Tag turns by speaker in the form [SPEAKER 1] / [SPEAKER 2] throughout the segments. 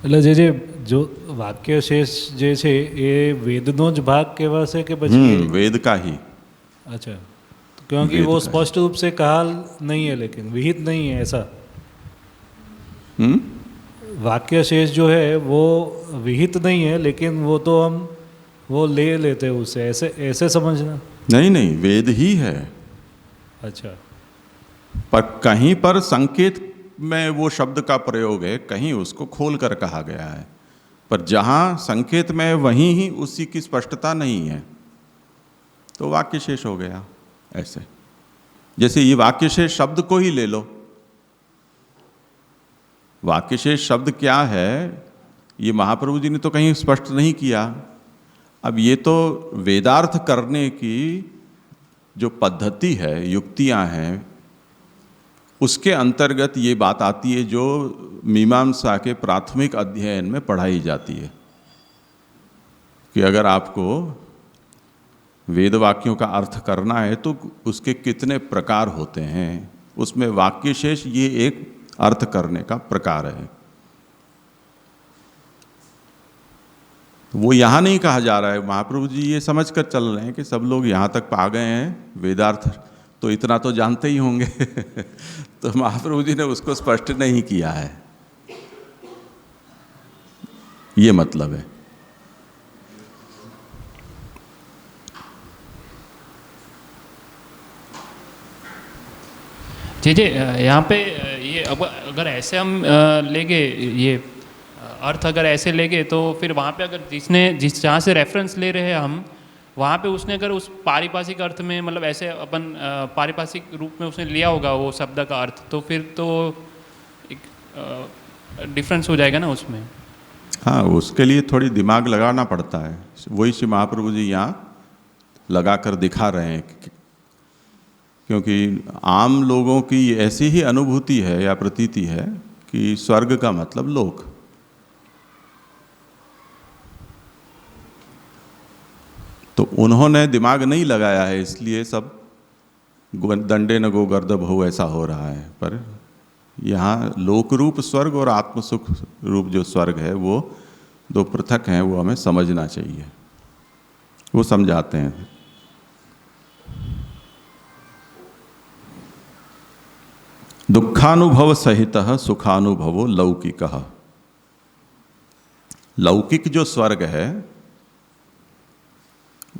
[SPEAKER 1] એટલે જે જો વાક્ય શેષ જે છે એ વેદનો જ ભાગ કહેવાશે કે પછી
[SPEAKER 2] वेद का ही।
[SPEAKER 1] अच्छा, क्योंकि
[SPEAKER 2] वेद
[SPEAKER 1] वो
[SPEAKER 2] का
[SPEAKER 1] स्पष्ट रूप से कहा नहीं है, लेकिन विहित नहीं है ऐसा। वाक्य शेष जो है वो विहित नहीं है, लेकिन वो तो हम वो ले लेते हैं उससे, ऐसे ऐसे समझना।
[SPEAKER 2] नहीं नहीं, वेद ही है।
[SPEAKER 1] अच्छा,
[SPEAKER 2] पर कहीं पर संकेत में वो शब्द का प्रयोग है, कहीं उसको खोल कर कहा गया है, पर जहां संकेत में वहीं ही उसी की स्पष्टता नहीं है, तो वाक्य शेष हो गया। ऐसे जैसे ये वाक्य शेष शब्द को ही ले लो, वाक्य शेष शब्द क्या है ये महाप्रभु जी ने तो कहीं स्पष्ट नहीं किया। अब ये तो वेदार्थ करने की जो पद्धति है, युक्तियां हैं, उसके अंतर्गत ये बात आती है जो मीमांसा के प्राथमिक अध्ययन में पढ़ाई जाती है कि अगर आपको वेद वाक्यों का अर्थ करना है तो उसके कितने प्रकार होते हैं, उसमें वाक्य शेष ये एक अर्थ करने का प्रकार है। वो यहाँ नहीं कहा जा रहा है, महाप्रभु जी ये समझ कर चल रहे हैं कि सब लोग यहाँ तक पा गए हैं, वेदार्थ तो इतना तो जानते ही होंगे तो महाप्रभु जी ने उसको स्पष्ट नहीं किया है, ये मतलब है।
[SPEAKER 3] जी जी, यहाँ पे ये अब अगर ऐसे हम लेंगे, ये अर्थ अगर ऐसे लेंगे तो फिर वहाँ पे अगर जिस जहाँ से रेफरेंस ले रहे हैं हम, वहाँ पे उसने अगर उस पारिभाषिक अर्थ में, मतलब ऐसे अपन पारिभाषिक रूप में उसने लिया होगा वो शब्द का अर्थ, तो फिर तो एक डिफरेंस हो जाएगा ना उसमें।
[SPEAKER 2] हाँ, उसके लिए थोड़ी दिमाग लगाना पड़ता है, वही श्री महाप्रभु जी यहाँ लगा कर दिखा रहे हैं, क्योंकि आम लोगों की ऐसी ही अनुभूति है या प्रतीति है कि स्वर्ग का मतलब लोक, तो उन्होंने दिमाग नहीं लगाया है, इसलिए सब दंडे न गो गर्दभ हो ऐसा हो रहा है। पर यहाँ लोक रूप स्वर्ग और आत्मसुख रूप जो स्वर्ग है वो दो पृथक हैं, वो हमें समझना चाहिए, वो समझाते हैं। दुखानुभव सहित सुखानुभवो लौकिक। लौकिक जो स्वर्ग है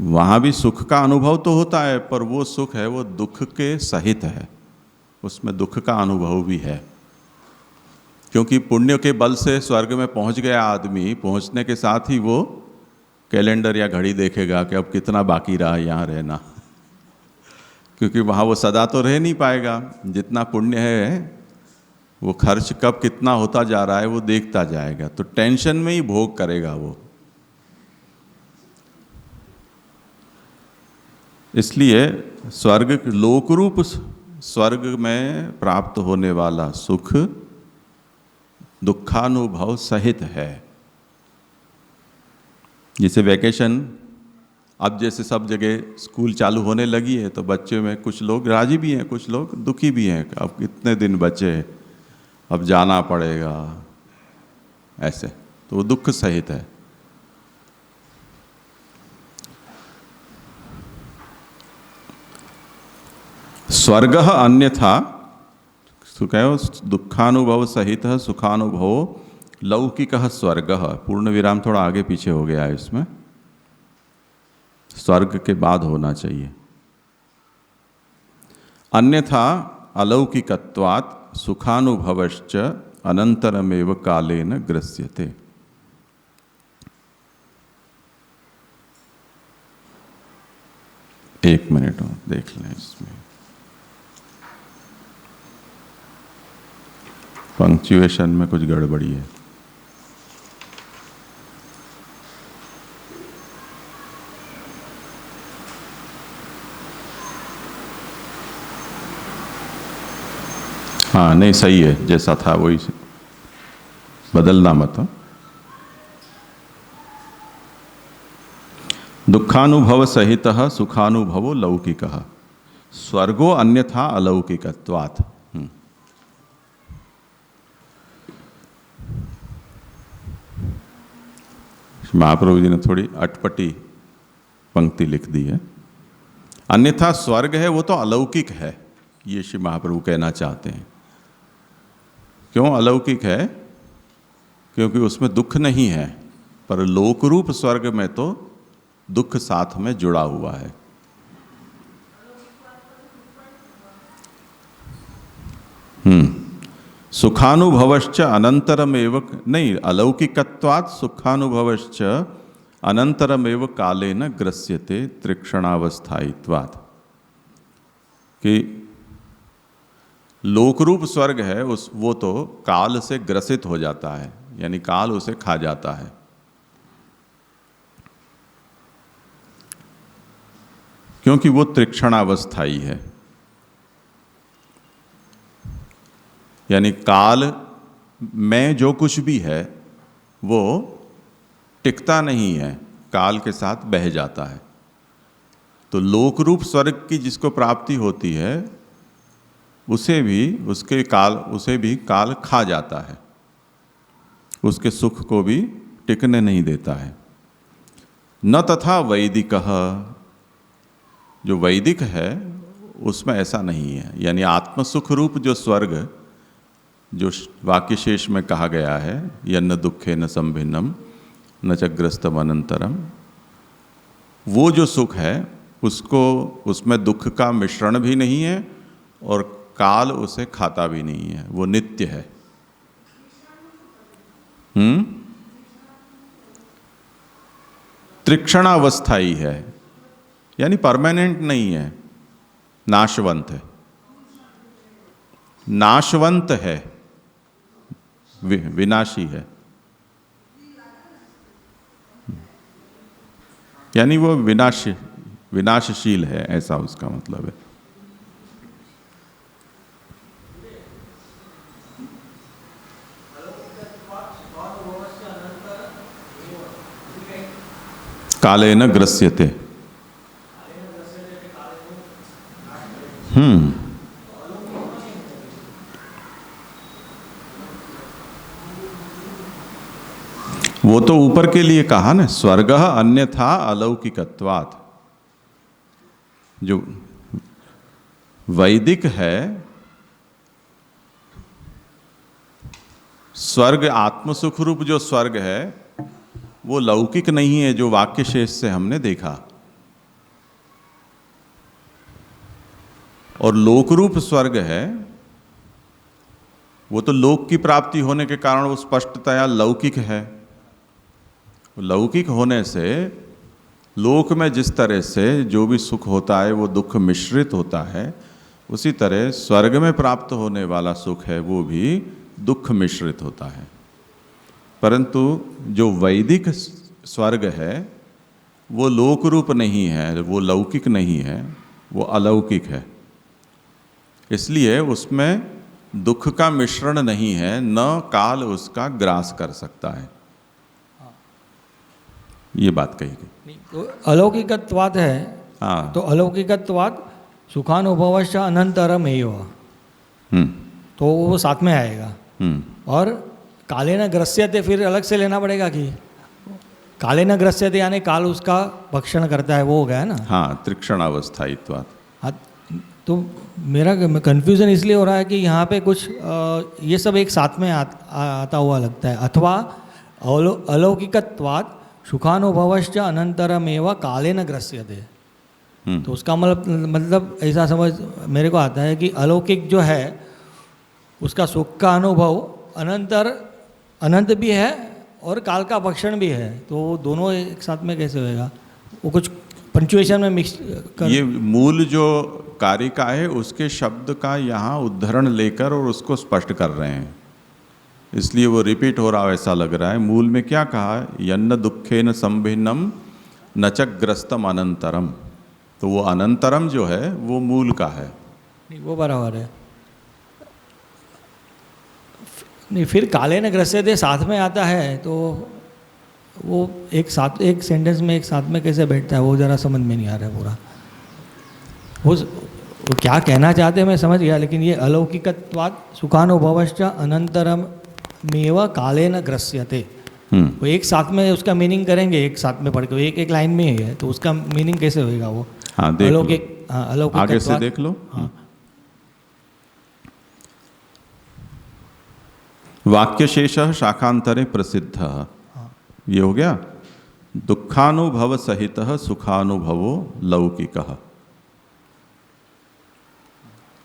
[SPEAKER 2] वहां भी सुख का अनुभव तो होता है, पर वो सुख है वो दुख के सहित है, उसमें दुख का अनुभव भी है, क्योंकि पुण्य के बल से स्वर्ग में पहुंच गया आदमी, पहुंचने के साथ ही वो कैलेंडर या घड़ी देखेगा कि अब कितना बाकी रहा यहाँ रहना, क्योंकि वहाँ वो सदा तो रह नहीं पाएगा, जितना पुण्य है वो खर्च कब कितना होता जा रहा है वो देखता जाएगा, तो टेंशन में ही भोग करेगा वो। इसलिए स्वर्ग, लोकरूप स्वर्ग में प्राप्त होने वाला सुख दुखानुभव सहित है। जैसे वैकेशन, अब जैसे सब जगह स्कूल चालू होने लगी है तो बच्चों में कुछ लोग राजी भी हैं, कुछ लोग दुखी भी हैं, अब कितने दिन बचे, अब जाना पड़ेगा, ऐसे, तो वो दुख सहित है। स्वर्ग अन्यथा सुखयो दुखानुभव सहित सुखानुभव लौकिक स्वर्ग, पूर्ण विराम थोड़ा आगे पीछे हो गया है इसमें, स्वर्ग के बाद होना चाहिए। अन्यथा अलौकिकत्वात् सुखानुभवश्च अनंतरमेव कालेन ग्रस्यते। एक मिनट और देख लें, इसमें पंक्चुएशन में कुछ गड़बड़ी है। हाँ नहीं, सही है, जैसा था वही, बदलना मत। दुखानुभव सहित सुखानुभवो लौकिक, स्वर्गो अन्यथा अलौकिकत्वात्। महाप्रभु जी ने थोड़ी अटपटी पंक्ति लिख दी है। अन्यथा स्वर्ग है वो तो अलौकिक है, ये श्री महाप्रभु कहना चाहते हैं। क्यों अलौकिक है? क्योंकि उसमें दुख नहीं है, पर लोक रूप स्वर्ग में तो दुख साथ में जुड़ा हुआ है। सुखानुभवश्च अनंतरमेव, नहीं, अलौकिकत्वात् सुखानुभवश्च अनंतरमेव कालेन ग्रस्यते त्रिक्षणावस्थायित्वात्, कि लोकरूप स्वर्ग है वो तो काल से ग्रसित हो जाता है, यानी काल उसे खा जाता है। क्योंकि वो त्रिक्षणावस्थायी है, यानी काल में जो कुछ भी है वो टिकता नहीं है, काल के साथ बह जाता है। तो लोकरूप स्वर्ग की जिसको प्राप्ति होती है उसे भी काल खा जाता है, उसके सुख को भी टिकने नहीं देता है। न तथा वैदिकः, जो वैदिक है उसमें ऐसा नहीं है, यानी आत्मसुख रूप जो स्वर्ग जो वाक्य शेष में कहा गया है, यन्न दुखे न संभिन्नम न च ग्रस्तम अनंतरम, वो जो सुख है उसमें दुख का मिश्रण भी नहीं है और काल उसे खाता भी नहीं है, वो नित्य है। त्रिक्षणावस्थाई है, यानी परमानेंट नहीं है, नाशवंत है। नाशवंत है, विनाशी है, यानी वो विनाशशील है, ऐसा उसका मतलब है। कालेन ग्रस्यते। वो तो ऊपर के लिए कहा ना, स्वर्ग अन्यथा अलौकिकत्वात्। जो वैदिक है स्वर्ग, आत्मसुख रूप जो स्वर्ग है वो लौकिक नहीं है, जो वाक्य शेष से हमने देखा। और लोकरूप स्वर्ग है वो तो लोक की प्राप्ति होने के कारण वो स्पष्टतया लौकिक है। लौकिक होने से लोक में जिस तरह से जो भी सुख होता है वो दुख मिश्रित होता है, उसी तरह स्वर्ग में प्राप्त होने वाला सुख है वो भी दुख मिश्रित होता है। परंतु जो वैदिक स्वर्ग है वो लोक रूप नहीं है, वो लौकिक नहीं है, वो अलौकिक है। इसलिए उसमें दुख का मिश्रण नहीं है, न काल उसका ग्रास कर सकता है। ये बात कही गई।
[SPEAKER 4] तो अलौकिकत्वात् है,
[SPEAKER 2] हाँ,
[SPEAKER 4] तो अलौकिकत्वात् सुखानुभवश्च अनंतरम एव, तो वो साथ में आएगा। और कालेन ग्रस्यते फिर अलग से लेना पड़ेगा कि कालेन ग्रस्यते यानी काल उसका भक्षण करता है, वो हो गया ना।
[SPEAKER 2] हाँ, त्रिक्षणावस्थायित्वात्।
[SPEAKER 4] हाँ, तो मेरा कन्फ्यूज़न इसलिए हो रहा है कि यहाँ पे कुछ ये सब एक साथ में आता हुआ लगता है। अथवा अलौकिकत्वात् सुखानुभवश्च अनंतरमेव कालेन ग्रस्यते, तो उसका मतलब ऐसा समझ मेरे को आता है कि अलौकिक जो है उसका सुख का अनुभव अनंत भी है और काल का भक्षण भी है, तो वो दोनों एक साथ में कैसे होएगा? वो कुछ पंचुएशन में मिक्स कर।
[SPEAKER 2] ये मूल जो कारिका है उसके शब्द का यहाँ उद्धरण लेकर और उसको स्पष्ट कर रहे हैं, इसलिए वो रिपीट हो रहा ऐसा लग रहा है। मूल में क्या कहा? यन्न दुखेन संभिन्नम न च ग्रस्तम अनंतरम, तो वो अनंतरम जो है वो मूल का है।
[SPEAKER 4] नहीं, वो बराबर है। नहीं, फिर कालेन ग्रस्यते साथ में आता है, तो वो एक सेंटेंस में एक साथ में कैसे बैठता है, वो ज़रा समझ में नहीं आ रहा है पूरा। वो क्या कहना चाहते हैं मैं समझ गया, लेकिन ये अलौकिकत्वात् सुखानुभवश्च अनंतरमेव कालेन ग्रस्यते, वो एक साथ में उसका मीनिंग करेंगे, एक साथ में पढ़ के एक एक लाइन में ही है, तो उसका मीनिंग कैसे होएगा वो?
[SPEAKER 2] हाँ देख लो,
[SPEAKER 4] अलौकिक, हाँ अलौकिक
[SPEAKER 2] आगे से देख लो।
[SPEAKER 4] हाँ
[SPEAKER 2] वाक्य शेष शाखांतरे प्रसिद्ध, ये हो गया। दुखानुभव सहित सुखानुभवो लौकिक।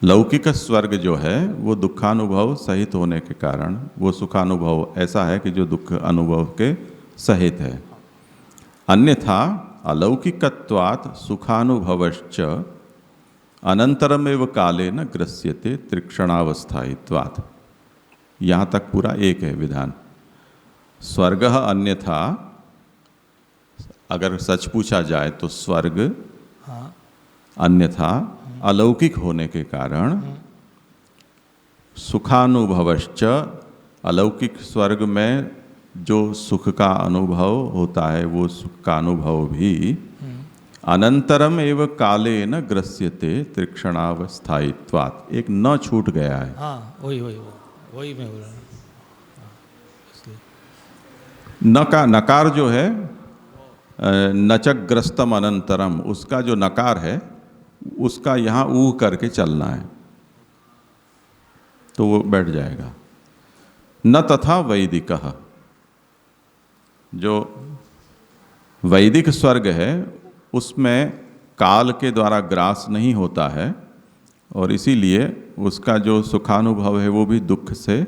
[SPEAKER 2] लौकिक स्वर्ग जो है वो दुखानुभव सहित होने के कारण वो सुखानुभव ऐसा है कि जो दुख अनुभव के सहित है। अन्यथा अलौकिकत्वात् सुखानुभवश्च अनंतरमेव कालेन ग्रस्यते त्रिक्षणावस्थायित्वात्। यहाँ तक पूरा एक है विधान। स्वर्ग अन्यथा, अगर सच पूछा जाए तो स्वर्ग अन्यथा अलौकिक होने के कारण सुखानुभवश्च, अलौकिक स्वर्ग में जो सुख का अनुभव होता है वो सुख का अनुभव भी अनंतरम एव कालेन ग्रस्यते त्रिक्षणावस्थायित्वात्, एक न छूट गया है।
[SPEAKER 4] हाँ वही मैं बोल रहा हूँ।
[SPEAKER 2] न का नकार जो है नचग्रस्तम अनंतरम, उसका जो नकार है उसका यहाँ ऊह करके चलना है तो वो बैठ जाएगा। न तथा वैदिक, जो वैदिक स्वर्ग है उसमें काल के द्वारा ग्रास नहीं होता है और इसीलिए उसका जो सुखानुभव है वो भी दुख से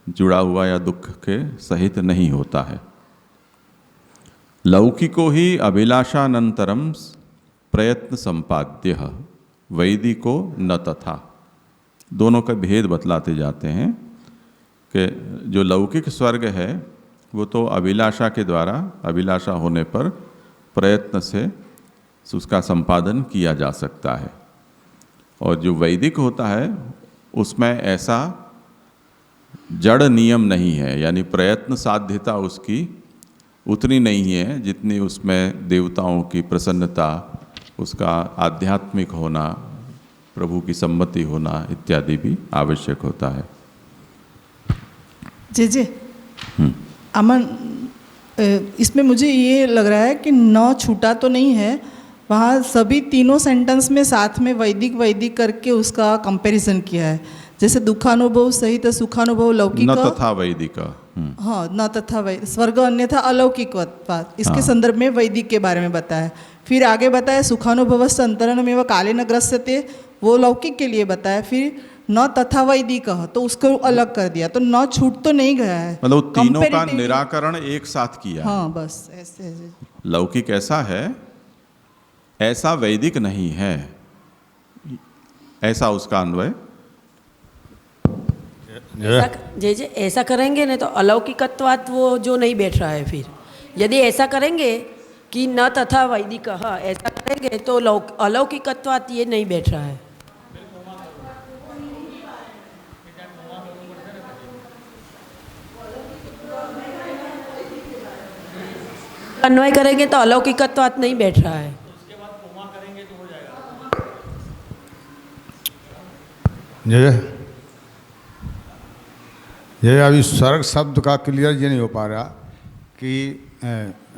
[SPEAKER 2] जुड़ा हुआ या दुख के सहित नहीं होता है। लौकिको ही अभिलाषानंतरम प्रयत्न संपाद्य, वैदिको न तथा। दोनों का भेद बतलाते जाते हैं कि जो लौकिक स्वर्ग है वो तो अभिलाषा के द्वारा, अभिलाषा होने पर प्रयत्न से उसका संपादन किया जा सकता है, और जो वैदिक होता है उसमें ऐसा जड़ नियम नहीं है, यानी प्रयत्न साध्यता उसकी उतनी नहीं है जितनी उसमें देवताओं की प्रसन्नता, उसका आध्यात्मिक होना, प्रभु की सम्मति होना इत्यादि भी आवश्यक होता है।
[SPEAKER 5] जी अमन, इसमें मुझे ये लग रहा है कि न छूटा तो नहीं है, वहाँ सभी तीनों सेंटेंस में साथ में वैदिक करके उसका कंपैरिजन किया है। जैसे दुखानुभव सहित सुखानुभव लौकिक,
[SPEAKER 2] न तथा वैदिक,
[SPEAKER 5] हाँ न तथा स्वर्ग अन्यथा अलौकिक, इसके संदर्भ में वैदिक के बारे में बताया। फिर आगे बताया सुखानुभवस्य अंतरमेव कालेन ग्रस्यते, वो लौकिक के लिए बताया। फिर न तथा वैदिक, तो उसको अलग कर दिया, तो न छूट तो नहीं गया है,
[SPEAKER 2] मतलब तीनों का निराकरण एक साथ किया।
[SPEAKER 5] हाँ बस ऐसे।
[SPEAKER 2] लौकिक ऐसा है, ऐसा वैदिक नहीं है, ऐसा उसका अन्वय।
[SPEAKER 6] ऐसा करेंगे ना तो अलौकिकत्वात् वो जो नहीं बैठ रहा है। फिर यदि ऐसा करेंगे कि न तथा वैदिक, ऐसा करेंगे तो अलौकिकत्वात् ये नहीं बैठ रहा है। अन्वय करेंगे तो अलौकिकत्वात् नहीं बैठ रहा है।
[SPEAKER 7] ये अभी स्वर्ग शब्द का क्लियर ये नहीं हो पा रहा कि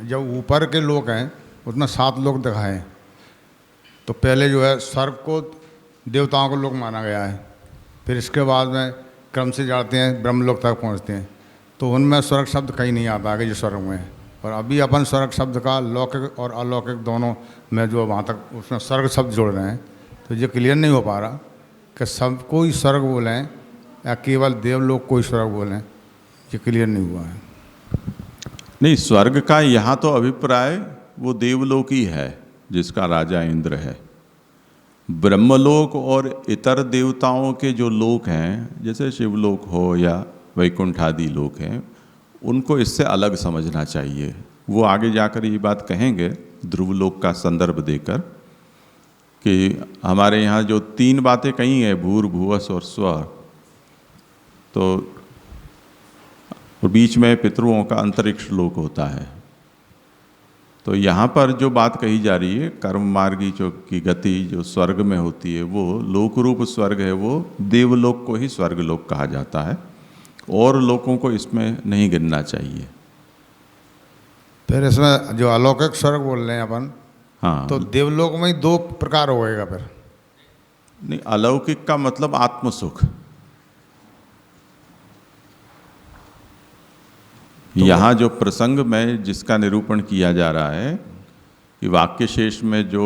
[SPEAKER 7] जब ऊपर के लोग हैं उसमें 7 लोग दिखाए, तो पहले जो है स्वर्ग को देवताओं को लोग माना गया है, फिर इसके बाद में क्रम से जाते हैं ब्रह्मलोक तक पहुंचते हैं, तो उनमें स्वर्ग शब्द कहीं नहीं आता है जो स्वर्ग में है। और अभी अपन स्वर्ग शब्द का लौकिक और अलौकिक दोनों में जो वहाँ तक उसमें स्वर्ग शब्द जोड़ रहे हैं, तो ये क्लियर नहीं हो पा रहा कि सबको ही स्वर्ग बोलें या केवल देवलोक को ही स्वर्ग बोलें, ये क्लियर नहीं हुआ है।
[SPEAKER 2] नहीं, स्वर्ग का यहाँ तो अभिप्राय वो देवलोक ही है जिसका राजा इंद्र है। ब्रह्मलोक और इतर देवताओं के जो लोक हैं, जैसे शिवलोक हो या वैकुंठ आदि लोक हैं, उनको इससे अलग समझना चाहिए। वो आगे जाकर ये बात कहेंगे ध्रुवलोक का संदर्भ देकर कि हमारे यहाँ जो 3 बातें कही हैं, भूर भुवस और स्व, तो बीच में पितरों का अंतरिक्ष लोक होता है। तो यहाँ पर जो बात कही जा रही है कर्म मार्गी जो की गति जो स्वर्ग में होती है, वो लोक रूप स्वर्ग है, वो देवलोक को ही स्वर्ग लोक कहा जाता है, और लोकों को इसमें नहीं गिनना चाहिए।
[SPEAKER 7] फिर इसमें जो अलौकिक स्वर्ग बोल रहे हैं अपन,
[SPEAKER 2] हाँ
[SPEAKER 7] तो देवलोक में ही दो प्रकार होएगा फिर।
[SPEAKER 2] नहीं, अलौकिक का मतलब आत्मसुख। यहाँ जो प्रसंग में जिसका निरूपण किया जा रहा है कि वाक्य शेष में जो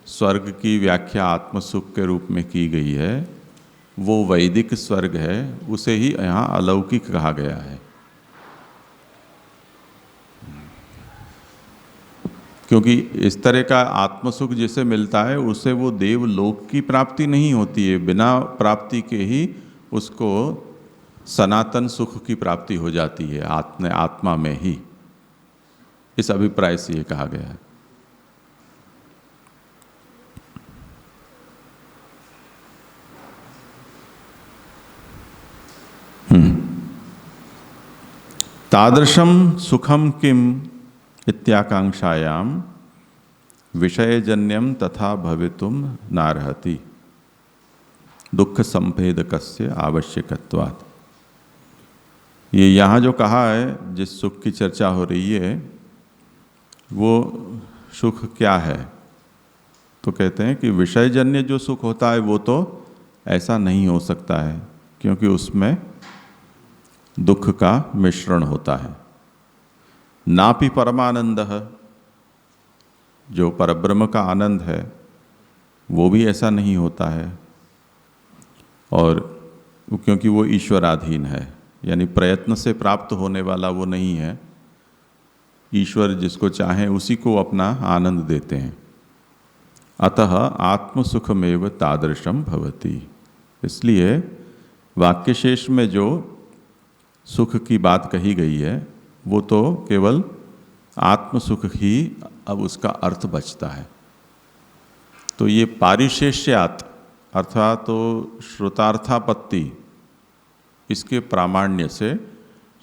[SPEAKER 2] स्वर्ग की व्याख्या आत्मसुख के रूप में की गई है वो वैदिक स्वर्ग है, उसे ही यहाँ अलौकिक कहा गया है। क्योंकि इस तरह का आत्मसुख जिसे मिलता है उसे वो देवलोक की प्राप्ति नहीं होती है, बिना प्राप्ति के ही उसको सनातन सुख की प्राप्ति हो जाती है आत्मा में ही। इस अभिप्राय से ये कहा गया है। तादृशम सुखम किम इत्याकांक्षायाम विषयजन्यम तथा भवितुम नार्हति दुख संभेदकस्य आवश्यकत्वात्। ये यहाँ जो कहा है, जिस सुख की चर्चा हो रही है वो सुख क्या है, तो कहते हैं कि विषयजन्य जो सुख होता है वो तो ऐसा नहीं हो सकता है, क्योंकि उसमें दुख का मिश्रण होता है। नापि परमानंद, जो परब्रह्म का आनंद है वो भी ऐसा नहीं होता है, और क्योंकि वो ईश्वराधीन है, यानी प्रयत्न से प्राप्त होने वाला वो नहीं है। ईश्वर जिसको चाहे उसी को अपना आनंद देते हैं। अतः आत्मसुखमेव तादृशम भवति। इसलिए वाक्यशेष में जो सुख की बात कही गई है वो तो केवल आत्मसुख ही अब उसका अर्थ बचता है। तो ये पारिशेष्यात अर्थात तो श्रुतार्थापत्ति, इसके प्रामाण्य से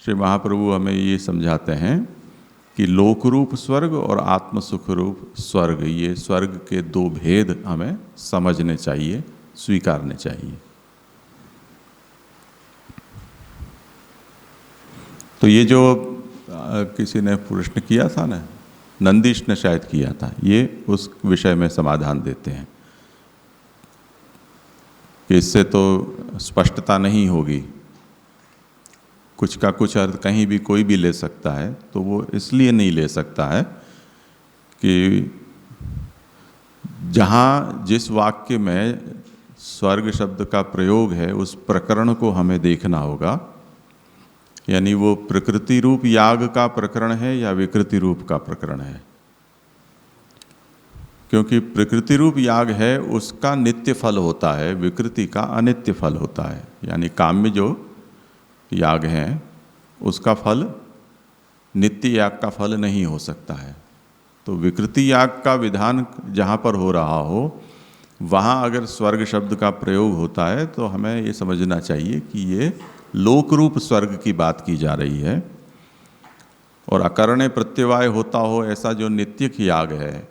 [SPEAKER 2] श्री महाप्रभु हमें ये समझाते हैं कि लोकरूप स्वर्ग और आत्मसुख रूप स्वर्ग, ये स्वर्ग के दो भेद हमें समझने चाहिए, स्वीकारने चाहिए। तो ये जो किसी ने प्रश्न किया था ना, नंदीश ने शायद किया था, ये उस विषय में समाधान देते हैं कि इससे तो स्पष्टता नहीं होगी, कुछ का कुछ अर्थ कहीं भी कोई भी ले सकता है। तो वो इसलिए नहीं ले सकता है कि जहाँ जिस वाक्य में स्वर्ग शब्द का प्रयोग है उस प्रकरण को हमें देखना होगा, यानी वो प्रकृति रूप याग का प्रकरण है या विकृति रूप का प्रकरण है। क्योंकि प्रकृति रूप याग है उसका नित्य फल होता है, विकृति का अनित्य फल होता है। यानी काम्य जो याग हैं उसका फल नित्य याग का फल नहीं हो सकता है। तो विकृति याग का विधान जहाँ पर हो रहा हो वहाँ अगर स्वर्ग शब्द का प्रयोग होता है तो हमें ये समझना चाहिए कि ये लोक रूप स्वर्ग की बात की जा रही है। और अकर्ण्य प्रत्यवाय होता हो ऐसा जो नित्य याग है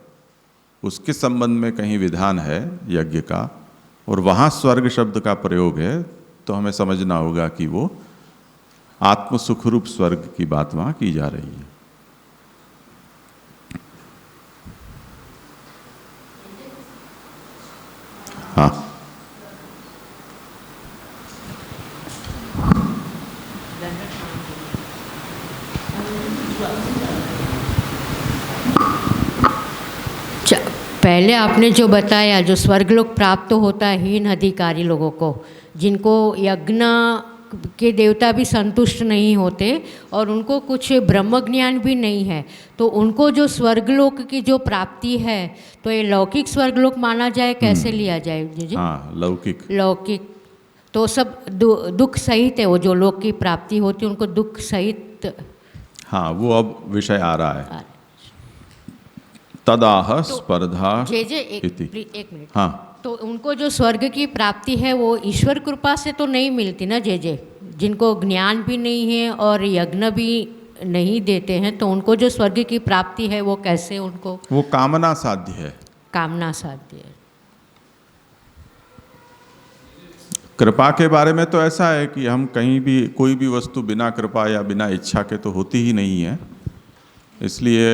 [SPEAKER 2] उसके संबंध में कहीं विधान है यज्ञ का, और वहाँ स्वर्ग शब्द का प्रयोग है, तो हमें समझना होगा कि वो आत्मसुख रूप स्वर्ग की बात वहाँ की जा रही है। हाँ,
[SPEAKER 8] पहले आपने जो बताया, जो स्वर्गलोक प्राप्त होता है हीन अधिकारी लोगों को, जिनको यज्ञ के देवता भी संतुष्ट नहीं होते और उनको कुछ ब्रह्म ज्ञान भी नहीं है, तो उनको जो स्वर्गलोक की जो प्राप्ति है तो ये लौकिक स्वर्गलोक माना जाए, कैसे लिया जाए जी?
[SPEAKER 2] हाँ,
[SPEAKER 8] लौकिक तो सब दुख सहित है, वो जो लोक की प्राप्ति होती है उनको दुख सहित।
[SPEAKER 2] हाँ, वो अब विषय आ रहा है। तदाह स्पर्धा
[SPEAKER 8] एक मिनट।
[SPEAKER 2] हाँ,
[SPEAKER 8] तो उनको जो स्वर्ग की प्राप्ति है वो ईश्वर कृपा से तो नहीं मिलती ना, जिनको ज्ञान भी नहीं है और यज्ञ भी नहीं देते हैं, तो उनको जो स्वर्ग की प्राप्ति है वो कैसे उनको?
[SPEAKER 2] वो कामना साध्य है।
[SPEAKER 8] कामना साध्य है।
[SPEAKER 2] कृपा के बारे में तो ऐसा है कि हम कहीं भी कोई भी वस्तु बिना कृपा या बिना इच्छा के तो होती ही नहीं है। इसलिए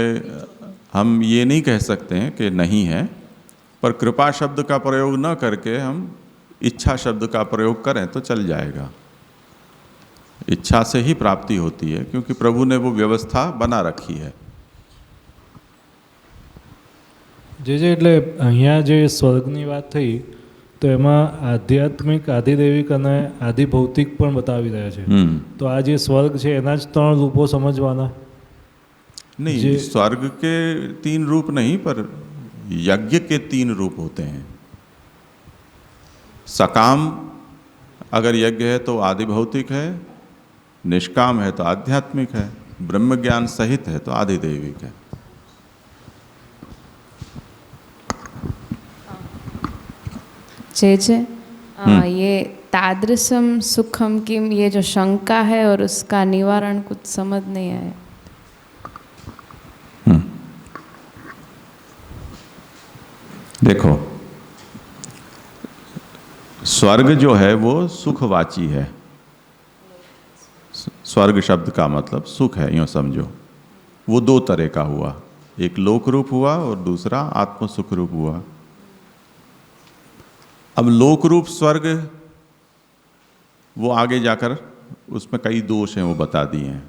[SPEAKER 2] हम ये नहीं कह सकते हैं कि नहीं है, पर कृपा शब्द का प्रयोग न करके हम इच्छा शब्द का प्रयोग करें तो चल जाएगा। इच्छा से ही प्राप्ति होती है, क्योंकि प्रभु ने वो व्यवस्था बना रखी है।
[SPEAKER 1] જે એટલે અહીંયા જે સ્વર્ગની વાત થઈ તો એમાં આધ્યાત્મિક, આધિદૈવિક અને આધિભૌતિક પણ બતાવી રહ્યા છે। તો આ જે સ્વર્ગ છે એના જ 3 રૂપો સમજવાના?
[SPEAKER 2] नहीं, स्वर्ग के 3 रूप नहीं, पर यज्ञ के 3 रूप होते हैं। सकाम अगर यज्ञ है तो आधिभौतिक है, निष्काम है तो आध्यात्मिक है, ब्रह्म ज्ञान सहित है तो आधिदैविक है।
[SPEAKER 9] जे ये तादृशम सुखम किम, ये जो शंका है और उसका निवारण कुछ समझ नहीं आया।
[SPEAKER 2] देखो, स्वर्ग जो है वो सुखवाची है। स्वर्ग शब्द का मतलब सुख है, यूँ समझो। वो 2 तरह का हुआ, एक लोक रूप हुआ और दूसरा आत्म सुख रूप हुआ। अब लोक रूप स्वर्ग, वो आगे जाकर उसमें कई दोष हैं, वो बता दिए हैं।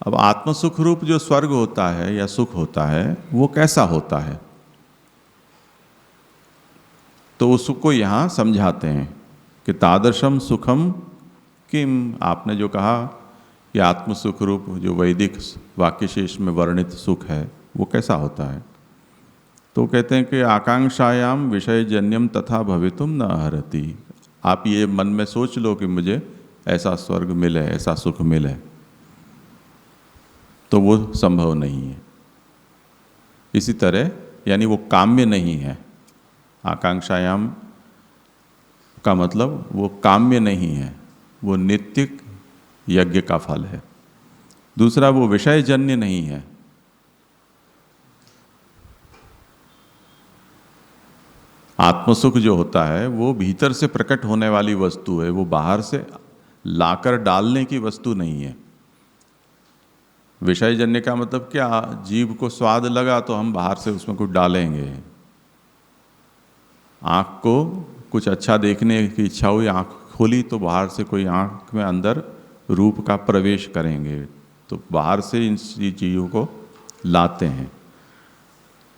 [SPEAKER 2] अब आत्म सुख रूप जो स्वर्ग होता है या सुख होता है, वो कैसा होता है, तो उसको यहाँ समझाते हैं कि तादृशम सुखम किम। आपने जो कहा कि आत्म सुख रूप जो वैदिक वाक्यशेष में वर्णित सुख है, वो कैसा होता है, तो कहते हैं कि आकांक्षायाम विषयजन्यम तथा भवितुम न हरति। आप ये मन में सोच लो कि मुझे ऐसा स्वर्ग मिले, ऐसा सुख मिले, तो वो संभव नहीं है। इसी तरह यानी वो काम्य नहीं है। आकांक्षायाम का मतलब वो काम्य नहीं है, वो नित्य यज्ञ का फल है। दूसरा, वो विषयजन्य नहीं है। आत्मसुख जो होता है वो भीतर से प्रकट होने वाली वस्तु है, वो बाहर से लाकर डालने की वस्तु नहीं है। विषयजन्य का मतलब क्या, जीभ को स्वाद लगा तो हम बाहर से उसमें कुछ डालेंगे। आँख को कुछ अच्छा देखने की इच्छा हुई, आँख खोली तो बाहर से कोई आँख में अंदर रूप का प्रवेश करेंगे, तो बाहर से इन चीज़ों को लाते हैं।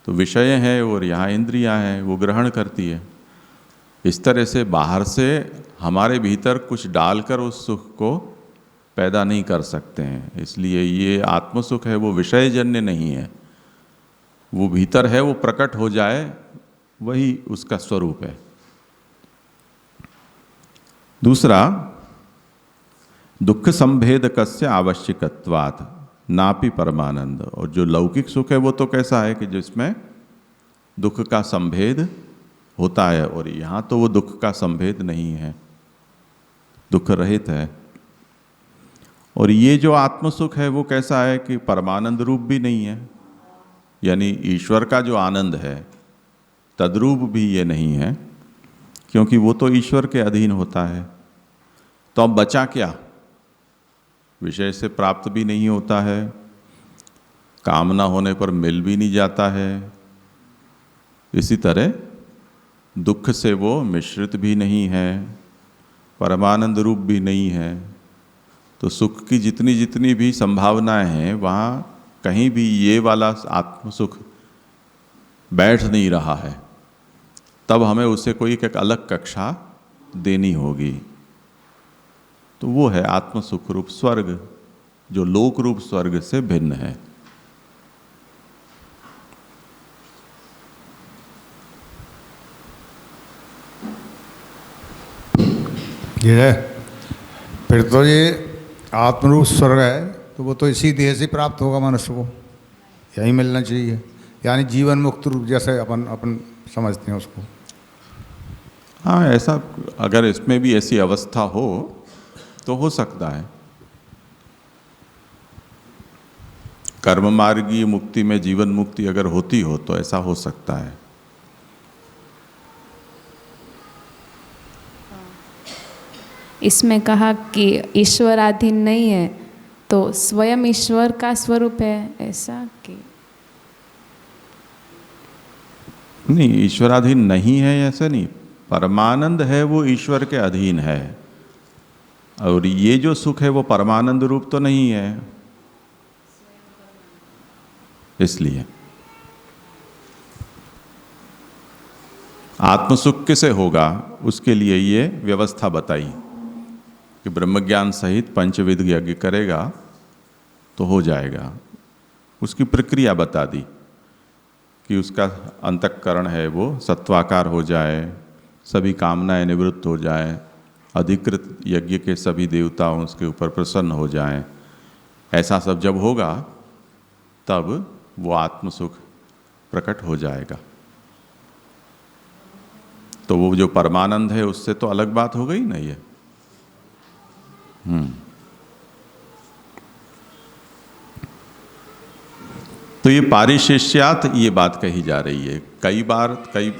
[SPEAKER 2] तो विषय है और यहाँ इंद्रियां हैं, वो ग्रहण करती है। इस तरह से बाहर से हमारे भीतर कुछ डालकर उस सुख को पैदा नहीं कर सकते हैं। इसलिए ये आत्मसुख है, वो विषयजन्य नहीं है, वो भीतर है, वो प्रकट हो जाए, वही उसका स्वरूप है। दूसरा, दुख संभेदकस्य आवश्यकत्वात् नापि परमानंद। और जो लौकिक सुख है वो तो कैसा है कि जिसमें दुख का संभेद होता है, और यहाँ तो वो दुख का संभेद नहीं है, दुख रहित है। और ये जो आत्मसुख है वो कैसा है कि परमानंद रूप भी नहीं है, यानी ईश्वर का जो आनंद है तद्रूप भी ये नहीं है, क्योंकि वो तो ईश्वर के अधीन होता है। तो अब बचा क्या, विषय से प्राप्त भी नहीं होता है, कामना होने पर मिल भी नहीं जाता है, इसी तरह दुख से वो मिश्रित भी नहीं है, परमानंद रूप भी नहीं है। तो सुख की जितनी जितनी भी संभावनाएं हैं, वहाँ कहीं भी ये वाला आत्मसुख बैठ नहीं रहा है। तब हमें उसे कोई एक अलग कक्षा देनी होगी। तो वो है आत्मसुख रूप स्वर्ग, जो लोक रूप स्वर्ग से भिन्न है।
[SPEAKER 7] ये है, फिर तो ये आत्मरूप स्वर्ग है, तो वो तो इसी देह से प्राप्त होगा मनुष्य को, यही मिलना चाहिए। यानी जीवन मुक्त रूप जैसे अपन समझते हैं उसको।
[SPEAKER 2] हाँ, ऐसा अगर इसमें भी ऐसी अवस्था हो तो हो सकता है। कर्म मार्गीय मुक्ति में जीवन मुक्ति अगर होती हो तो ऐसा हो सकता है।
[SPEAKER 9] इसमें कहा कि ईश्वराधीन नहीं है, तो स्वयं ईश्वर का स्वरूप है ऐसा कि
[SPEAKER 2] नहीं, ईश्वराधीन नहीं है ऐसा नहीं, परमानंद है वो ईश्वर के अधीन है, और ये जो सुख है वो परमानंद रूप तो नहीं है, इसलिए आत्मसुख किसे होगा उसके लिए ये व्यवस्था बताई कि ब्रह्मज्ञान सहित पंचविध यज्ञ करेगा तो हो जाएगा। उसकी प्रक्रिया बता दी कि उसका अंतःकरण है वो सत्वाकार हो जाए, सभी कामनाएं निवृत्त हो जाए, अधिकृत यज्ञ के सभी देवताओं उसके ऊपर प्रसन्न हो जाएं। ऐसा सब जब होगा तब वो आत्मसुख प्रकट हो जाएगा। तो वो जो परमानंद है उससे तो अलग बात हो गई ना ये। तो ये पारिशेष्यात ये बात कही जा रही है। कई बार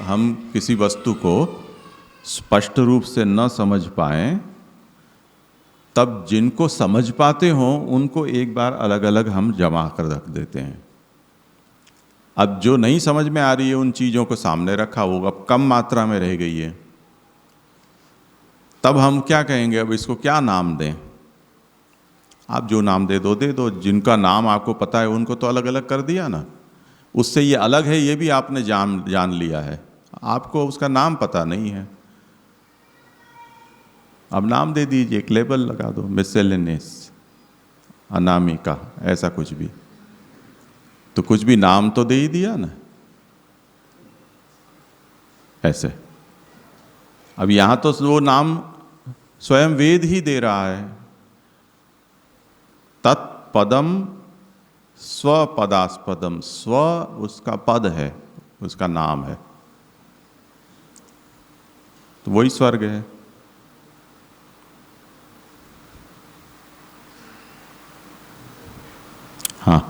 [SPEAKER 2] हम किसी वस्तु को स्पष्ट रूप से न समझ पाएं, तब जिनको समझ पाते हों उनको एक बार अलग अलग हम जमा कर रख देते हैं। अब जो नहीं समझ में आ रही है उन चीज़ों को सामने रखा, वो अब कम मात्रा में रह गई है, तब हम क्या कहेंगे, अब इसको क्या नाम दें? आप जो नाम दे दो। जिनका नाम आपको पता है उनको तो अलग अलग कर दिया ना। उससे ये अलग है ये भी आपने जान लिया है, आपको उसका नाम पता नहीं है। अब नाम दे दीजिए, एक लेबल लगा दो, मिसलेनियस, अनामिका, ऐसा कुछ भी, तो कुछ भी नाम तो दे ही दिया ना ऐसे। अब यहां तो वो नाम स्वयं वेद ही दे रहा है, तत्पदम स्वपदास्पदम, स्व उसका पद है, उसका नाम है, तो वही स्वर्ग है। हाँ,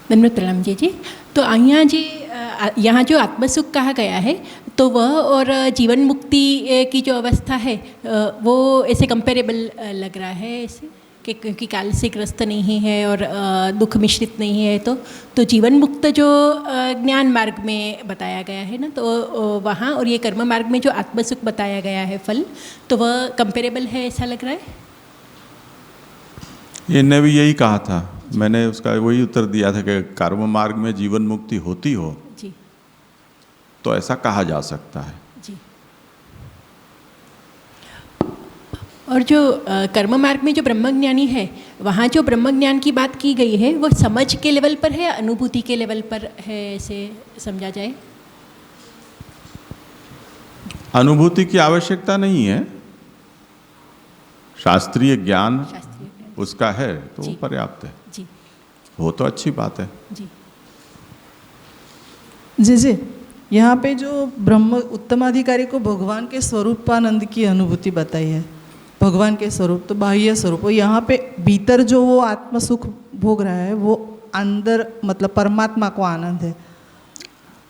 [SPEAKER 10] धन्यवाद प्रणाम जी। तो અહીંયા जी यहाँ जो आत्मसुख कहा गया है तो वह और जीवन मुक्ति की जो अवस्था है वो ऐसे कंपेरेबल लग रहा है ऐसे कि क्योंकि काल से ग्रस्त नहीं है और दुख मिश्रित नहीं है, तो जीवन मुक्त जो ज्ञान मार्ग में बताया गया है ना, तो वहाँ और ये कर्म मार्ग में जो आत्मसुख बताया गया है फल, तो वह कंपेरेबल है ऐसा लग रहा है।
[SPEAKER 2] इन्हें भी यही कहा था, मैंने उसका वही उत्तर दिया था कि कर्म मार्ग में जीवन मुक्ति होती हो
[SPEAKER 10] जी,
[SPEAKER 2] तो ऐसा कहा जा सकता है
[SPEAKER 10] जी। और जो कर्म मार्ग में जो ब्रह्मज्ञानी है, वहाँ जो ब्रह्मज्ञान की बात की गई है वो समझ के लेवल पर है, अनुभूति के लेवल पर है, ऐसे समझा जाए?
[SPEAKER 2] अनुभूति की आवश्यकता नहीं है, शास्त्रीय ज्ञान उसका है तो वो पर्याप्त है
[SPEAKER 10] जी।
[SPEAKER 2] वो तो अच्छी बात है
[SPEAKER 5] जी जी। यहाँ पे जो ब्रह्म उत्तमाधिकारी को भगवान के स्वरूपानंद की अनुभूति बताई है, भगवान के स्वरूप तो बाह्य स्वरूप, यहाँ पे भीतर जो वो आत्म सुख भोग रहा है वो अंदर मतलब परमात्मा को आनंद है।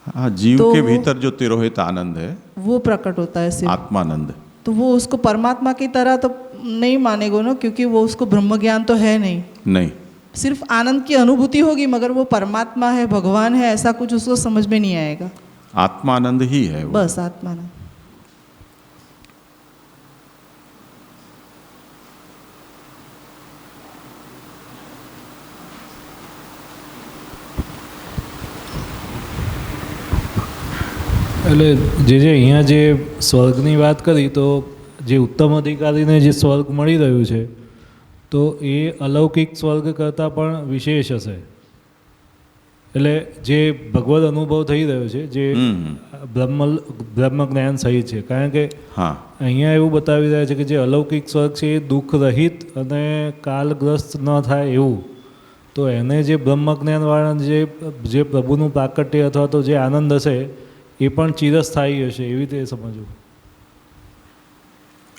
[SPEAKER 2] हाँ, जीव
[SPEAKER 5] तो
[SPEAKER 2] के भीतर जो तिरोहित आनंद है
[SPEAKER 5] वो प्रकट होता है सिर्फ
[SPEAKER 2] आत्मानंद।
[SPEAKER 5] तो वो उसको परमात्मा की तरह तो नहीं मानेगो ना, क्योंकि वो उसको ब्रह्म ज्ञान तो है नहीं, सिर्फ आनंद की अनुभूति होगी, मगर वो परमात्मा है, भगवान है, ऐसा कुछ उसको समझ में नहीं आएगा।
[SPEAKER 2] आत्मानंद ही है वो।
[SPEAKER 5] बस आत्मानंद।
[SPEAKER 1] એટલે જે અહીંયા જે સ્વર્ગની વાત કરી તો જે ઉત્તમ અધિકારીને જે સ્વર્ગ મળી રહ્યું છે તો એ અલૌકિક સ્વર્ગ કરતાં પણ વિશેષ હશે। એટલે જે ભગવદ અનુભવ થઈ રહ્યો છે જે બ્રહ્મ જ્ઞાન સહિત છે, કારણ કે અહીંયા એવું બતાવી રહ્યા છે કે જે અલૌકિક સ્વર્ગ છે એ દુઃખ રહિત અને કાલગ્રસ્ત ન થાય એવું, તો એને જે બ્રહ્મ જ્ઞાનવાળા જે પ્રભુનું પ્રાકટ્ય અથવા તો જે આનંદ હશે એ પણ ચિરસ્થાયી હશે એવી રીતે સમજવું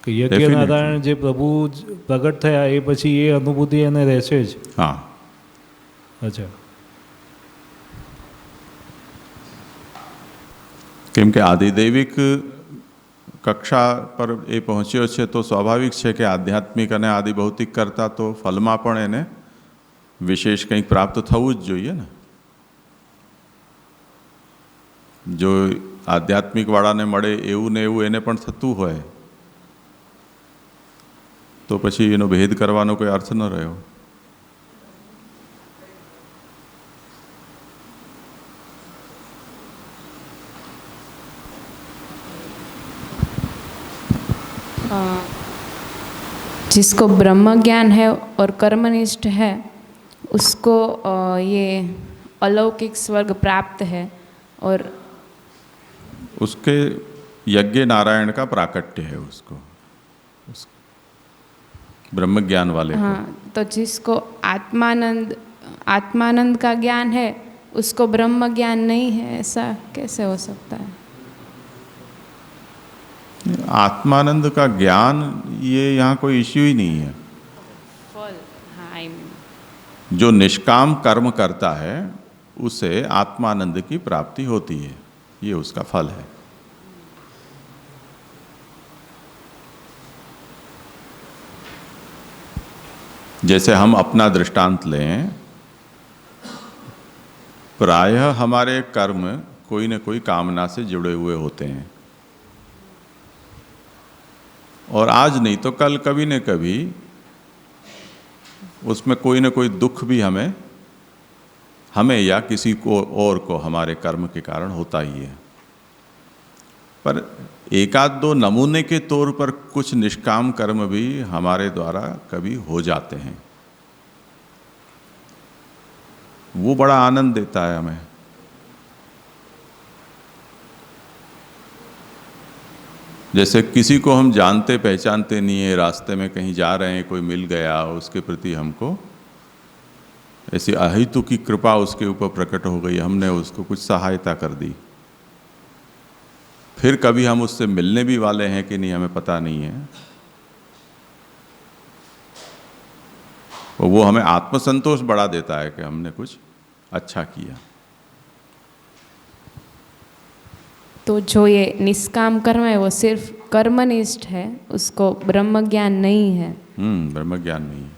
[SPEAKER 1] કે યજ્ઞ નારાયણ જે પ્રભુ પ્રગટ થયા એ પછી એ અનુભૂતિ એને રહેશે જ।
[SPEAKER 2] હા,
[SPEAKER 1] અચ્છા।
[SPEAKER 2] કેમ કે આદિદૈવિક કક્ષા પર એ પહોંચ્યો છે તો સ્વાભાવિક છે કે આધ્યાત્મિક અને આદિ ભૌતિક કરતાં તો ફલમાં પણ એને વિશેષ કંઈક પ્રાપ્ત થવું જ જોઈએ ને. જો આધ્યાત્મિકવાળાને મળે એવું ને એવું એને પણ થતું હોય તો પછી એનો ભેદ કરવાનો કોઈ અર્થ ન રહ્યો.
[SPEAKER 9] जिसको ब्रह्म ज्ञान है और कर्मनिष्ठ है उसको ये अलौकिक स्वर्ग प्राप्त है और
[SPEAKER 2] उसके यज्ञ नारायण का प्राकट्य है उसको ब्रह्म ज्ञान वाले को.
[SPEAKER 9] हाँ, तो जिसको आत्मानंद का ज्ञान है उसको ब्रह्म ज्ञान नहीं है, ऐसा कैसे हो सकता है?
[SPEAKER 2] आत्मानंद का ज्ञान ये यहाँ कोई इश्यू ही नहीं है.
[SPEAKER 9] फल, हाँ,
[SPEAKER 2] जो निष्काम कर्म करता है उसे आत्मानंद की प्राप्ति होती है, ये उसका फल है. जैसे हम अपना दृष्टांत लें, प्रायः हमारे कर्म कोई न कोई कामना से जुड़े हुए होते हैं और आज नहीं तो कल कभी न कभी उसमें कोई न कोई दुख भी हमें या किसी को और को हमारे कर्म के कारण होता ही है. पर एक आध दो नमूने के तौर पर कुछ निष्काम कर्म भी हमारे द्वारा कभी हो जाते हैं, वो बड़ा आनंद देता है हमें. जैसे किसी को हम जानते पहचानते नहीं है, रास्ते में कहीं जा रहे हैं, कोई मिल गया, उसके प्रति हमको ऐसी अहेतु की कृपा उसके ऊपर प्रकट हो गई, हमने उसको कुछ सहायता कर दी. फिर कभी हम उससे मिलने भी वाले हैं कि नहीं हमें पता नहीं है, वो हमें आत्मसंतोष बढ़ा देता है कि हमने कुछ अच्छा किया.
[SPEAKER 9] तो जो ये निष्काम कर्म है वो सिर्फ कर्मनिष्ठ है, उसको ब्रह्म ज्ञान नहीं है.
[SPEAKER 2] ब्रह्म ज्ञान नहीं है.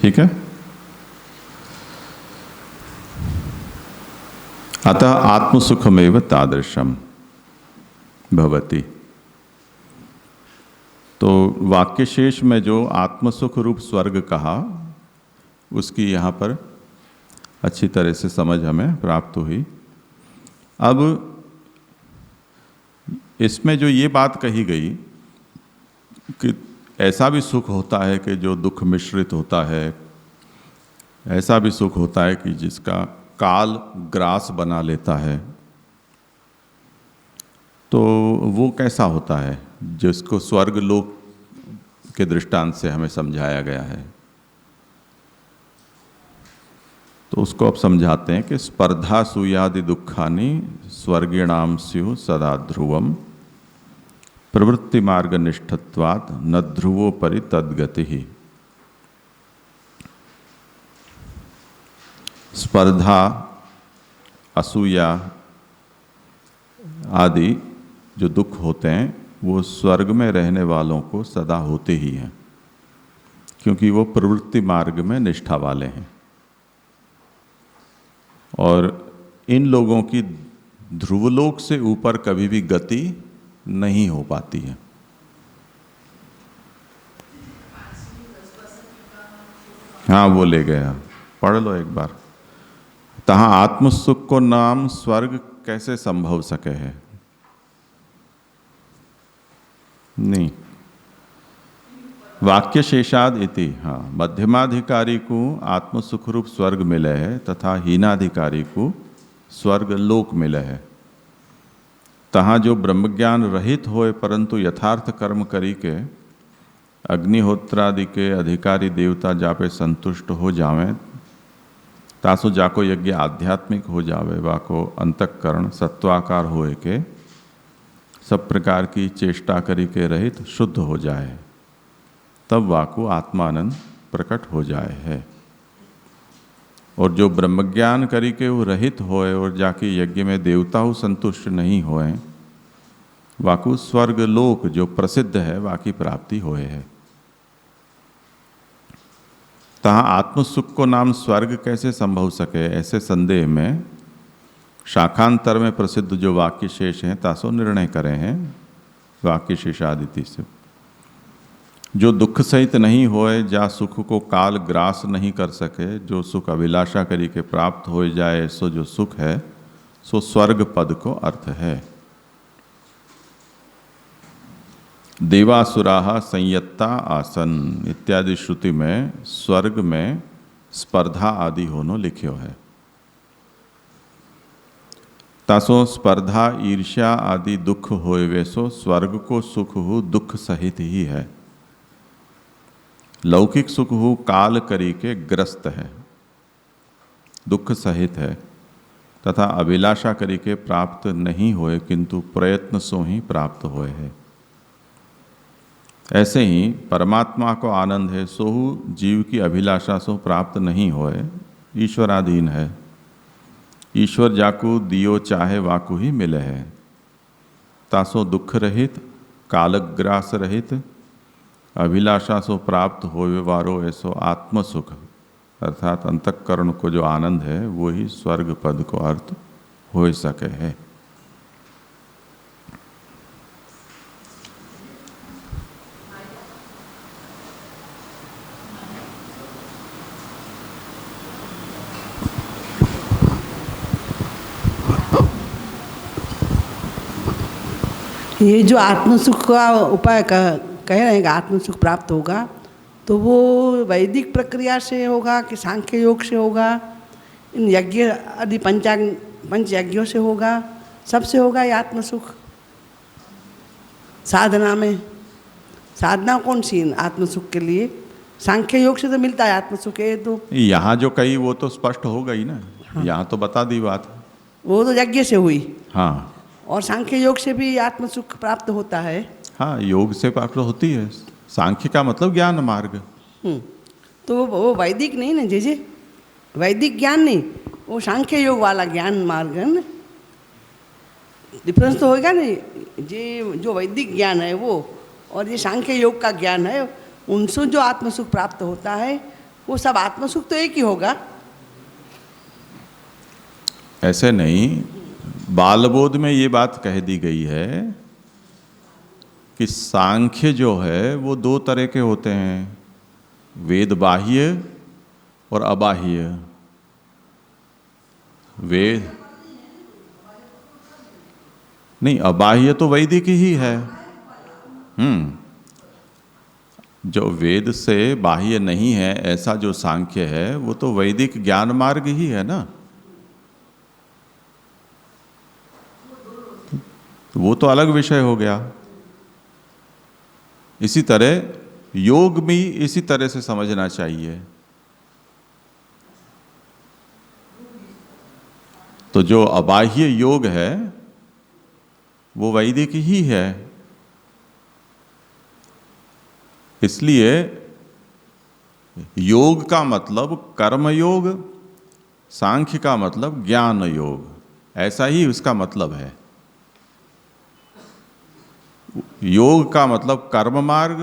[SPEAKER 2] ठीक है. अतः आत्मसुखमेव तादृशम भवति. तो वाक्य शेष में जो आत्मसुख रूप स्वर्ग कहा उसकी यहाँ पर अच्छी तरह से समझ हमें प्राप्त हुई. अब इसमें जो ये बात कही गई कि ऐसा भी सुख होता है कि जो दुख मिश्रित होता है, ऐसा भी सुख होता है कि जिसका काल ग्रास बना लेता है, तो वो कैसा होता है जिसको स्वर्ग लोक के दृष्टांत से हमें समझाया गया है. तो उसको अब समझाते हैं कि स्पर्धा सूयादि दुखानि स्वर्गिणाम स्यु सदा ध्रुवम प्रवृत्ति मार्ग निष्ठत्वात् न ध्रुवो परि तद्गति ही. स्पर्धा, असूया आदि जो दुख होते हैं वो स्वर्ग में रहने वालों को सदा होते ही हैं, क्योंकि वो प्रवृत्ति मार्ग में निष्ठा वाले हैं और इन लोगों की ध्रुवलोक से ऊपर कभी भी गति नहीं हो पाती है. हाँ, वो ले गया, पढ़ लो एक बार. तहाँ आत्मसुख को नाम स्वर्ग कैसे संभव सके है? नहीं, वाक्य शेषाद इति. हाँ, मध्यमाधिकारी को आत्मसुख रूप स्वर्ग मिले है तथा हीनाधिकारी को स्वर्ग लोक मिले है. तहाँ जो ब्रह्मज्ञान रहित होए परंतु यथार्थ कर्म करी के अग्निहोत्रादि के अधिकारी देवता जापे संतुष्ट हो जावे, तासु जाको यज्ञ आध्यात्मिक हो जावे, वाको अंतःकरण सत्वाकार होए के सब प्रकार की चेष्टा करी के रहित शुद्ध हो जाए, तब वाको आत्मानंद प्रकट हो जाए है. और जो ब्रह्मज्ञान करी के वो रहित होए और जाके यज्ञ में देवता हो संतुष्ट नहीं होए, वाकु स्वर्ग लोक जो प्रसिद्ध है वाकी प्राप्ति होए है। तहाँ आत्म सुख को नाम स्वर्ग कैसे संभव सके, ऐसे संदेह में शाखांतर में प्रसिद्ध जो वाक्य शेष हैं तासो निर्णय करे हैं वाक्य शेषादिति से। जो दुख सहित नहीं होए, जा सुख को काल ग्रास नहीं कर सके, जो सुख अभिलाषा करी के प्राप्त हो जाए, सो जो सुख है सो स्वर्ग पद को अर्थ है। देवासुराः संयत्ता आसन इत्यादि श्रुति में स्वर्ग में स्पर्धा आदि होनो लिखियो है। तासो स्पर्धा ईर्ष्या आदि दुख होए वैसो स्वर्ग को सुख हो दुख सहित ही है। लौकिक सुख हो काल करी के ग्रस्त है, दुख सहित है, तथा अभिलाषा करी के प्राप्त नहीं होए किंतु प्रयत्न सो ही प्राप्त होए है। ऐसे ही परमात्मा को आनंद है, सोहु जीव की अभिलाषा सो प्राप्त नहीं होए, ईश्वराधीन है। ईश्वर जाकू दियो चाहे वाकू ही मिले है। तासो दुख रहित कालग्रास रहित अभिलाषा सो प्राप्त होवे वारो ऐसो आत्म सुख अर्थात अंतःकरण को जो आनंद है वो ही स्वर्ग पद को अर्थ हो सके है।
[SPEAKER 11] ये जो आत्म सुख का उपाय कह रहे हैं कि आत्म सुख प्राप्त होगा, तो वो वैदिक प्रक्रिया से होगा कि सांख्य योग से होगा, इन यज्ञ आदि पंच यज्ञों से होगा, सबसे होगा ये आत्म सुख? साधना में साधना कौन सी आत्म सुख के लिए? सांख्य योग से तो मिलता है आत्म सुख। है तो
[SPEAKER 2] यहाँ जो कही वो तो स्पष्ट हो गई ना। हाँ। यहाँ तो बता दी बात,
[SPEAKER 11] वो तो यज्ञ से हुई।
[SPEAKER 2] हाँ,
[SPEAKER 11] और सांख्य योग से भी आत्म सुख प्राप्त होता है।
[SPEAKER 2] हाँ, योग से प्राप्त होती है। सांख्य का मतलब ज्ञान मार्ग।
[SPEAKER 11] तो वो वैदिक नहीं ना जी, वैदिक ज्ञान नहीं, वो सांख्य योग वाला ज्ञान मार्ग है ना। डिफरेंस तो होगा नहीं, ये जो वैदिक ज्ञान है वो और ये सांख्य योग का ज्ञान है, उनसे जो आत्म सुख प्राप्त होता है वो सब आत्म सुख तो एक ही होगा।
[SPEAKER 2] ऐसे नहीं, बालबोध में ये बात कह दी गई है कि सांख्य जो है वो दो तरह के होते हैं, वेद बाह्य और अबाह्य। वेद नहीं, अबाह्य तो वैदिक ही है। जो वेद से बाह्य नहीं है ऐसा जो सांख्य है वो तो वैदिक ज्ञान मार्ग ही है ना। वो तो अलग विषय हो गया। इसी तरह योग भी इसी तरह से समझना चाहिए। तो जो अबाह्य योग है वो वैदिक ही है। इसलिए योग का मतलब कर्म योग, सांख्य का मतलब ज्ञान योग, ऐसा ही उसका मतलब है। योग का मतलब कर्म मार्ग,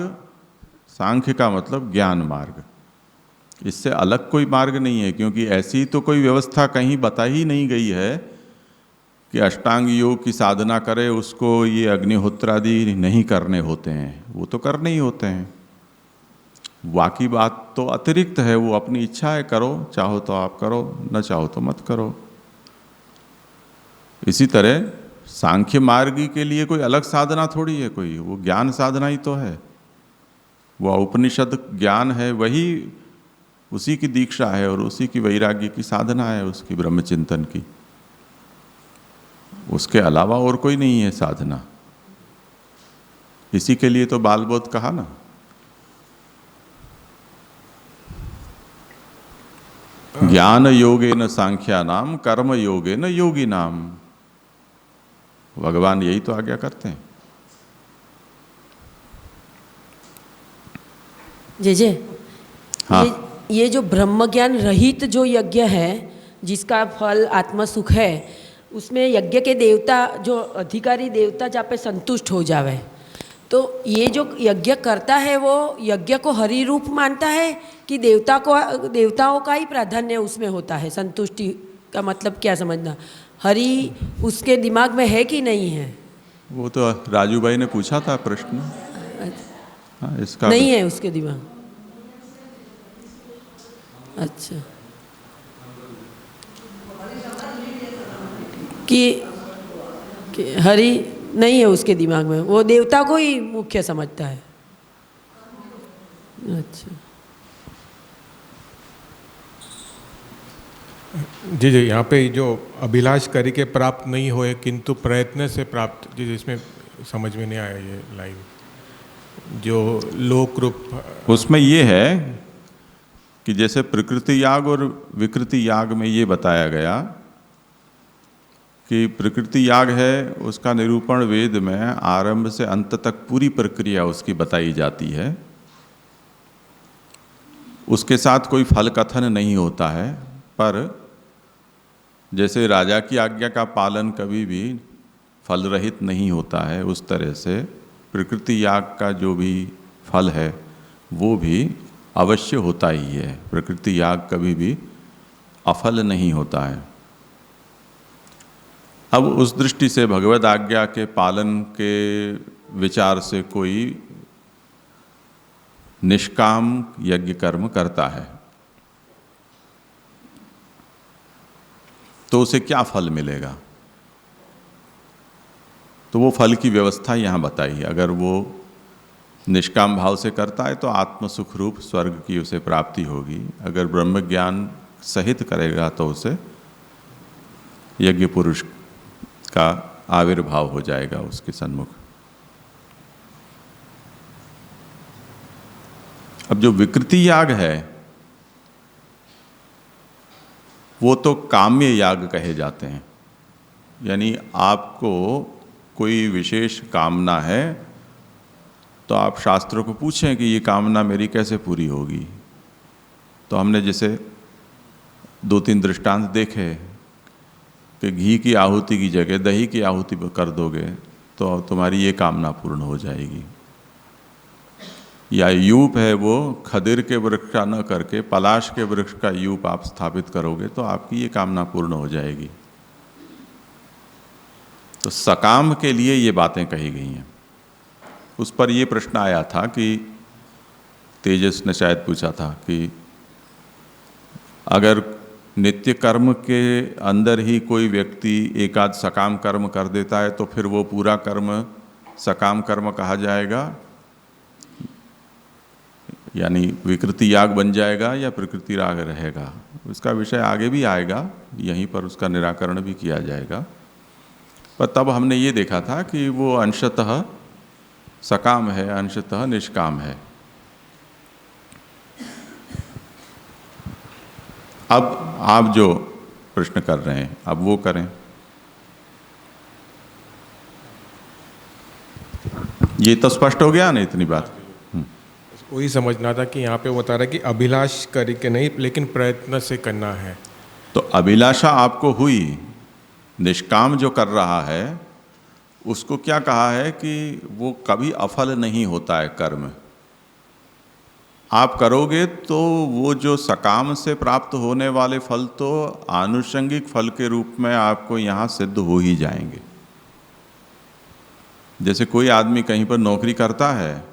[SPEAKER 2] सांख्य का मतलब ज्ञान मार्ग। इससे अलग कोई मार्ग नहीं है, क्योंकि ऐसी तो कोई व्यवस्था कहीं बता ही नहीं गई है कि अष्टांग योग की साधना करे उसको ये अग्निहोत्र आदि नहीं करने होते हैं। वो तो करने ही होते हैं। बाकी बात तो अतिरिक्त है, वो अपनी इच्छा है, करो चाहो तो आप करो, न चाहो तो मत करो। इसी तरह सांख्य मार्गी के लिए कोई अलग साधना थोड़ी है कोई, वो ज्ञान साधना ही तो है। वो उपनिषद ज्ञान है, वही उसी की दीक्षा है और उसी की वैराग्य की साधना है, उसकी ब्रह्मचिंतन की। उसके अलावा और कोई नहीं है साधना। इसी के लिए तो बालबोध कहा ना। ज्ञान योगेन सांख्यानाम कर्म योगेन योगिनाम। भगवान यही तो आज्ञा करते हैं।
[SPEAKER 6] जे
[SPEAKER 2] हाँ।
[SPEAKER 6] ये जो ब्रह्म ज्ञान रहित जो यज्ञ है जिसका फल आत्म सुख है, उसमें यज्ञ के देवता जो अधिकारी देवता जहाँ पे संतुष्ट हो जावे, तो ये जो यज्ञ करता है वो यज्ञ को हरि रूप मानता है कि देवताओं का ही प्राधान्य उसमें होता है? संतुष्टि का मतलब क्या समझना? हरि उसके दिमाग में है कि नहीं है?
[SPEAKER 2] वो तो राजू भाई ने पूछा था प्रश्न। हाँ, इसका
[SPEAKER 6] नहीं है उसके दिमाग। अच्छा, कि हरि नहीं है उसके दिमाग में, वो देवता को ही मुख्य समझता है। अच्छा
[SPEAKER 12] जी जी, यहाँ पे जो अभिलाष करके प्राप्त नहीं होए किंतु प्रयत्न से प्राप्त, जी इसमें समझ में नहीं आया ये लाइन जो लोक रूप।
[SPEAKER 2] उसमें ये है कि जैसे प्रकृति याग और विकृति याग में ये बताया गया कि प्रकृति याग है उसका निरूपण वेद में आरंभ से अंत तक पूरी प्रक्रिया उसकी बताई जाती है, उसके साथ कोई फल कथन नहीं होता है। पर जैसे राजा की आज्ञा का पालन कभी भी फल रहित नहीं होता है, उस तरह से प्रकृति याग का जो भी फल है वो भी अवश्य होता ही है। प्रकृति याग कभी भी अफल नहीं होता है। अब उस दृष्टि से भगवद आज्ञा के पालन के विचार से कोई निष्काम यज्ञ कर्म करता है तो उसे क्या फल मिलेगा? तो वो फल की व्यवस्था यहाँ बताई है। अगर वो निष्काम भाव से करता है तो आत्म सुख रूप स्वर्ग की उसे प्राप्ति होगी। अगर ब्रह्म ज्ञान सहित करेगा तो उसे यज्ञ पुरुष का आविर्भाव हो जाएगा उसके सन्मुख। अब जो विकृति याग है वो तो काम्य याग कहे जाते हैं, यानी आपको कोई विशेष कामना है तो आप शास्त्रों को पूछें कि ये कामना मेरी कैसे पूरी होगी। तो हमने जैसे 2-3 दृष्टांत देखे कि घी की आहुति की जगह दही की आहुति कर दोगे तो तुम्हारी ये कामना पूर्ण हो जाएगी। या यूप है वो खदिर के वृक्ष का न करके पलाश के वृक्ष का यूप आप स्थापित करोगे तो आपकी ये कामना पूर्ण हो जाएगी। तो सकाम के लिए ये बातें कही गई हैं। उस पर ये प्रश्न आया था कि तेजस ने शायद पूछा था कि अगर नित्य कर्म के अंदर ही कोई व्यक्ति एक आध सकाम कर्म कर देता है तो फिर वो पूरा कर्म सकाम कर्म कहा जाएगा, यानी विकृति याग बन जाएगा या प्रकृति राग रहेगा? इसका विषय आगे भी आएगा, यहीं पर उसका निराकरण भी किया जाएगा। पर तब हमने ये देखा था कि वो अंशतः सकाम है, अंशतः निष्काम है। अब आप जो प्रश्न कर रहे हैं अब वो करें। ये तो स्पष्ट हो गया ना इतनी बात?
[SPEAKER 12] वही समझना था कि यहाँ पे बता रहा है कि अभिलाष करके नहीं लेकिन प्रयत्न से करना है।
[SPEAKER 2] तो अभिलाषा आपको हुई, निष्काम जो कर रहा है उसको क्या कहा है कि वो कभी अफल नहीं होता है कर्म। आप करोगे तो वो जो सकाम से प्राप्त होने वाले फल तो आनुषंगिक फल के रूप में आपको यहाँ सिद्ध हो ही जाएंगे। जैसे कोई आदमी कहीं पर नौकरी करता है